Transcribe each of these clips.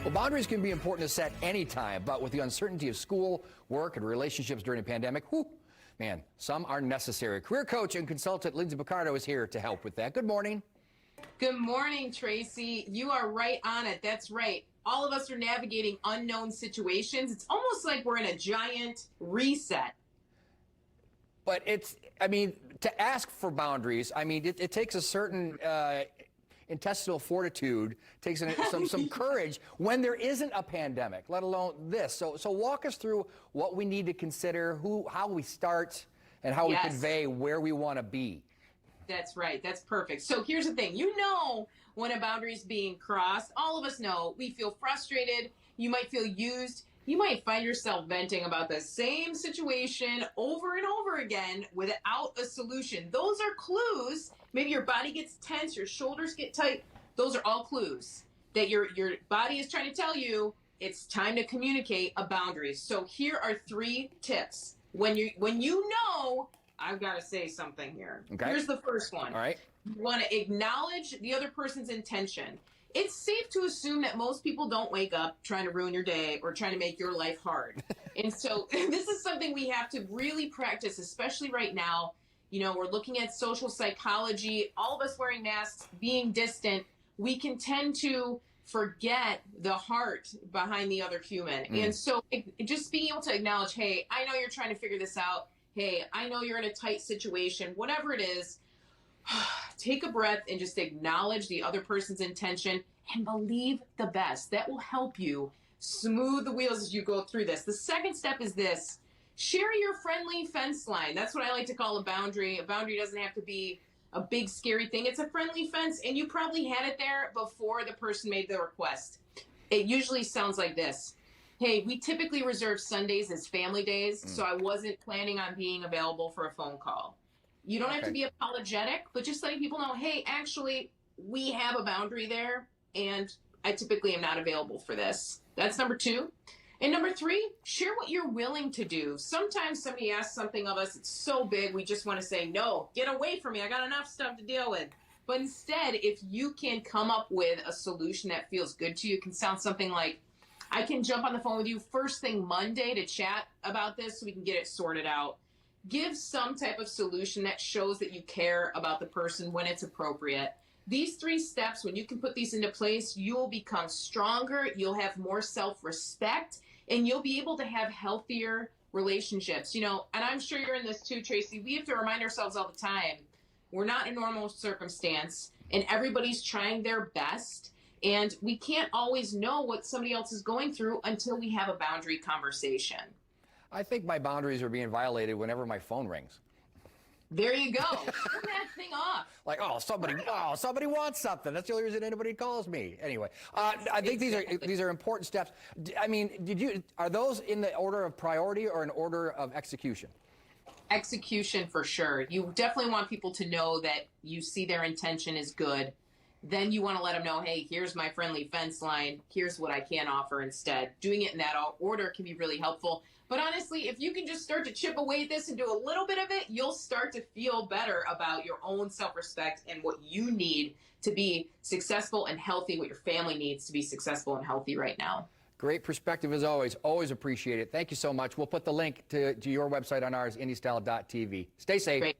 Well, boundaries can be important to set anytime, but with the uncertainty of school, work, and relationships during a pandemic, whew, man, some are necessary. Career coach and consultant Lindsay Picardo is here to help with that. Good morning. Good morning, Tracy. You are right on it. That's right. All of us are navigating unknown situations. It's almost like we're in a giant reset. But to ask for boundaries, it takes a certain intestinal fortitude, takes some courage when there isn't a pandemic, let alone this. So walk us through what we need to consider, how we start, and how we convey where we want to be. That's right. That's perfect. So here's the thing. You know when a boundary is being crossed. All of us know. We feel frustrated. You might feel used. You might find yourself venting about the same situation over and over again without a solution. Those are clues. Maybe your body gets tense, your shoulders get tight. Those are all clues that your body is trying to tell you it's time to communicate a boundary. So here are 3 tips. When you know I've got to say something here. Okay. Here's the first one. All right. You want to acknowledge the other person's intention. It's safe to assume that most people don't wake up trying to ruin your day or trying to make your life hard. And so this is something we have to really practice, especially right now. You know, we're looking at social psychology, all of us wearing masks, being distant. We can tend to forget the heart behind the other human. And so just being able to acknowledge, hey, I know you're trying to figure this out. Hey, I know you're in a tight situation, whatever it is. Take a breath and just acknowledge the other person's intention and believe the best. That will help you smooth the wheels as you go through this. The second step is this. Share your friendly fence line. That's what I like to call a boundary. A boundary doesn't have to be a big, scary thing. It's a friendly fence, and you probably had it there before the person made the request. It usually sounds like this. Hey, we typically reserve Sundays as family days, so I wasn't planning on being available for a phone call. You don't have to be apologetic, but just letting people know, hey, actually, we have a boundary there, and I typically am not available for this. That's number 2. And number 3, share what you're willing to do. Sometimes somebody asks something of us, it's so big, we just want to say, no, get away from me. I got enough stuff to deal with. But instead, if you can come up with a solution that feels good to you, it can sound something like, I can jump on the phone with you first thing Monday to chat about this so we can get it sorted out. Give some type of solution that shows that you care about the person when it's appropriate. These 3 steps, when you can put these into place, you'll become stronger, you'll have more self-respect, and you'll be able to have healthier relationships. You know, and I'm sure you're in this too, Tracy. We have to remind ourselves all the time, we're not in a normal circumstance, and everybody's trying their best. And we can't always know what somebody else is going through until we have a boundary conversation. I think my boundaries are being violated whenever my phone rings. There you go. Turn that thing off. Like, somebody wants something. That's the only reason anybody calls me. Anyway, I think these are important steps. Are those in the order of priority or in order of execution? Execution for sure. You definitely want people to know that you see their intention is good. Then you want to let them know, hey, here's my friendly fence line. Here's what I can offer instead. Doing it in that order can be really helpful. But honestly, if you can just start to chip away at this and do a little bit of it, you'll start to feel better about your own self-respect and what you need to be successful and healthy, what your family needs to be successful and healthy right now. Great perspective as always. Always appreciate it. Thank you so much. We'll put the link to your website on ours, IndyStyle.tv. Stay safe. Great.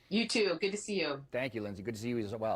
You too. Good to see you. Thank you, Lindsay. Good to see you as well.